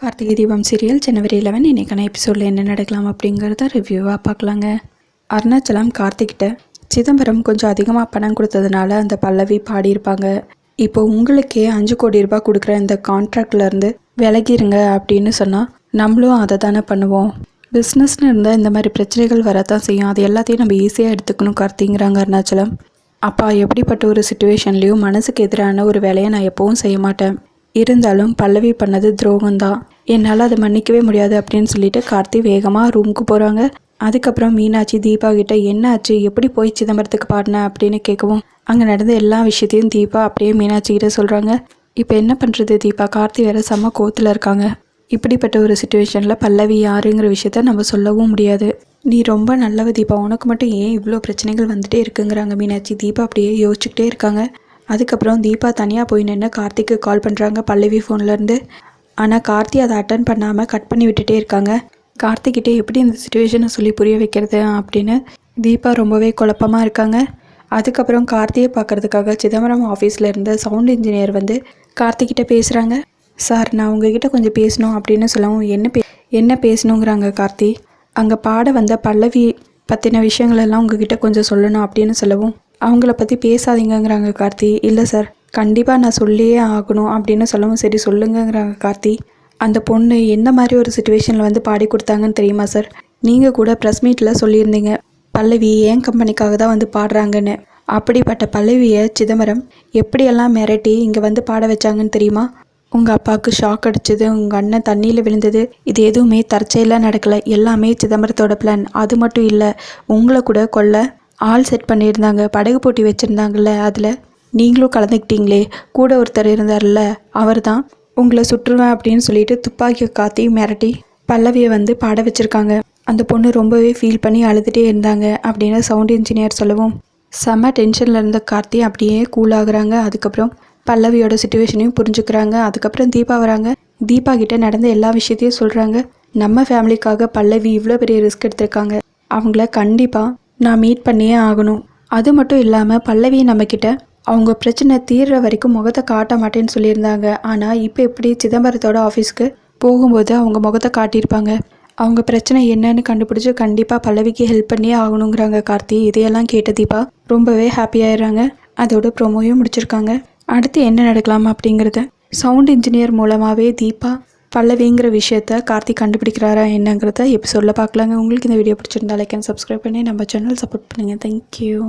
Karthigai Deepam serial ஜனவரி 11 இன்னைக்கான எபிசோடில் என்ன நடக்கலாம் அப்படிங்கிறத ரிவ்யூவாக பார்க்கலாங்க. அருணாச்சலம் கார்த்திகிட்ட சிதம்பரம் கொஞ்சம் அதிகமாக பணம் கொடுத்ததுனால அந்த பல்லவி பாடியிருப்பாங்க. இப்போ உங்களுக்கே 5 கோடி ரூபாய் கொடுக்குற இந்த கான்ட்ராக்ட்லேருந்து விலகிருங்க அப்படின்னு சொன்னால் நம்மளும் அதை தானே பண்ணுவோம். பிஸ்னஸ்னு இருந்தால் இந்த மாதிரி பிரச்சனைகள் வரத்தான் செய்யும். அது எல்லாத்தையும் நம்ம ஈஸியாக எடுத்துக்கணும் கார்த்திங்கிறாங்க அருணாச்சலம். அப்பா எப்படிப்பட்ட ஒரு சுச்சுவேஷன்லேயும் மனசுக்கு எதிரான ஒரு வேலையை நான் எப்பவும் செய்ய மாட்டேன். இருந்தாலும் பல்லவி பண்ணது துரோகம்தான், என்னால் அதை மன்னிக்கவே முடியாது அப்படின்னு சொல்லிட்டு கார்த்தி வேகமாக ரூமுக்கு போகிறாங்க. அதுக்கப்புறம் மீனாட்சி தீபா கிட்ட என்ன ஆச்சு, எப்படி போய் சிதம்பரத்துக்கு பாடின அப்படின்னு கேட்கவும் அங்கே நடந்த எல்லா விஷயத்தையும் தீபா அப்படியே மீனாட்சி கிட்ட சொல்கிறாங்க. இப்போ என்ன பண்ணுறது தீபா, கார்த்தி வேற செம்ம கோவத்தில் இருக்காங்க. இப்படிப்பட்ட ஒரு சுச்சுவேஷனில் பல்லவி யாருங்கிற விஷயத்த நம்ம சொல்லவும் முடியாது. நீ ரொம்ப நல்லவ தீபா, உனக்கு மட்டும் ஏன் இவ்வளோ பிரச்சனைகள் வந்துட்டே இருக்குங்கிறாங்க மீனாட்சி. தீபா அப்படியே யோசிச்சுக்கிட்டே இருக்காங்க. அதுக்கப்புறம் தீபா தனியாக போய் நின்று கார்த்திக்கு கால் பண்ணுறாங்க பல்லவி ஃபோன்லேருந்து. ஆனால் கார்த்தி அதை அட்டன் பண்ணாமல் கட் பண்ணி விட்டுட்டே இருக்காங்க. கார்த்திக்கிட்டே எப்படி இந்த சுச்சுவேஷனை சொல்லி புரிய வைக்கிறது அப்படின்னு தீபா ரொம்பவே குழப்பமாக இருக்காங்க. அதுக்கப்புறம் கார்த்தியை பார்க்குறதுக்காக சிதம்பரம் ஆஃபீஸில் இருந்த சவுண்ட் இன்ஜினியர் வந்து கார்த்திக்கிட்ட பேசுகிறாங்க. சார், நான் உங்ககிட்ட கொஞ்சம் பேசணும் அப்படின்னு சொல்லவும் என்ன பேசணுங்கிறாங்க கார்த்தி. அங்கே பாட வந்த பல்லவி பற்றின விஷயங்களெல்லாம் உங்ககிட்ட கொஞ்சம் சொல்லணும் அப்படின்னு சொல்லவும் அவங்கள பற்றி பேசாதீங்கங்கிறாங்க கார்த்தி. இல்லை சார், கண்டிப்பாக நான் சொல்லியே ஆகணும் அப்படின்னு சொல்லவும் சரி சொல்லுங்கிறாங்க கார்த்தி. அந்த பொண்ணு எந்த மாதிரி ஒரு சுச்சுவேஷனில் வந்து பாடி கொடுத்தாங்கன்னு தெரியுமா சார்? நீங்கள் கூட ப்ரெஸ் மீட்டில் சொல்லியிருந்தீங்க பல்லவி ஏன் கம்பெனிக்காக தான் வந்து பாடுறாங்கன்னு. அப்படிப்பட்ட பல்லவியை சிதம்பரம் எப்படியெல்லாம் மிரட்டி இங்கே வந்து பாட வச்சாங்கன்னு தெரியுமா? உங்கள் அப்பாவுக்கு ஷாக் அடிச்சது, உங்கள் அண்ணன் தண்ணியில் விழுந்தது, இது எதுவுமே தற்செயலாக நடக்கலை, எல்லாமே சிதம்பரத்தோட பிளான். அது மட்டும் இல்லை, உங்களை கூட கொல்ல ஆள் செட் பண்ணியிருந்தாங்க, படகு போட்டி வச்சுருந்தாங்கல்ல, அதில் நீங்களும் கலந்துக்கிட்டீங்களே, கூட ஒருத்தர் இருந்தார்ல, அவர் தான் உங்களை சுற்றுவேன் அப்படின்னு சொல்லிட்டு துப்பாக்கியை காத்தி மிரட்டி பல்லவியை வந்து பாட வச்சுருக்காங்க. அந்த பொண்ணு ரொம்பவே ஃபீல் பண்ணி அழுதுகிட்டே இருந்தாங்க அப்படின்னு சவுண்ட் இன்ஜினியர் சொல்லவும் செம்ம டென்ஷனில் இருந்த கார்த்தி அப்படியே கூலாகிறாங்க. அதுக்கப்புறம் பல்லவியோட சுச்சுவேஷனையும் புரிஞ்சுக்கிறாங்க. அதுக்கப்புறம் தீபா வராங்க. தீபா கிட்ட நடந்த எல்லா விஷயத்தையும் சொல்கிறாங்க. நம்ம ஃபேமிலிக்காக பல்லவி இவ்வளோ பெரிய ரிஸ்க் எடுத்திருக்காங்க, அவங்கள கண்டிப்பாக நான் மீட் பண்ணியே ஆகணும். அது மட்டும் இல்லாமல் பல்லவி நம்மக்கிட்ட அவங்க பிரச்சனை தீர்ற வரைக்கும் முகத்தை காட்ட மாட்டேன்னு சொல்லியிருந்தாங்க. ஆனால் இப்போ எப்படி சிதம்பரத்தோட ஆஃபீஸ்க்கு போகும்போது அவங்க முகத்தை காட்டியிருப்பாங்க. அவங்க பிரச்சனை என்னன்னு கண்டுபிடிச்சி கண்டிப்பாக பல்லவிக்கு ஹெல்ப் பண்ணியே ஆகணுங்கிறாங்க கார்த்தி. இதையெல்லாம் கேட்ட தீபா ரொம்பவே ஹாப்பியாகிடுறாங்க. அதோட ப்ரோமோயும் முடிச்சிருக்காங்க. அடுத்து என்ன நடக்கலாம் அப்படிங்கிறத சவுண்ட் இன்ஜினியர் மூலமாகவே தீபா பல்லவிங்கிற விஷயத்த கார்த்தி கண்டுபிடிக்கிறாரா என்னங்கிறத எபிசோடில் பார்க்கலாங்க. உங்களுக்கு இந்த வீடியோ பிடிச்சிருந்தா லைக் அண்ட் சப்ஸ்கிரைப் பண்ணி நம்ம சேனல் சப்போர்ட் பண்ணுங்கள். தேங்க்யூ.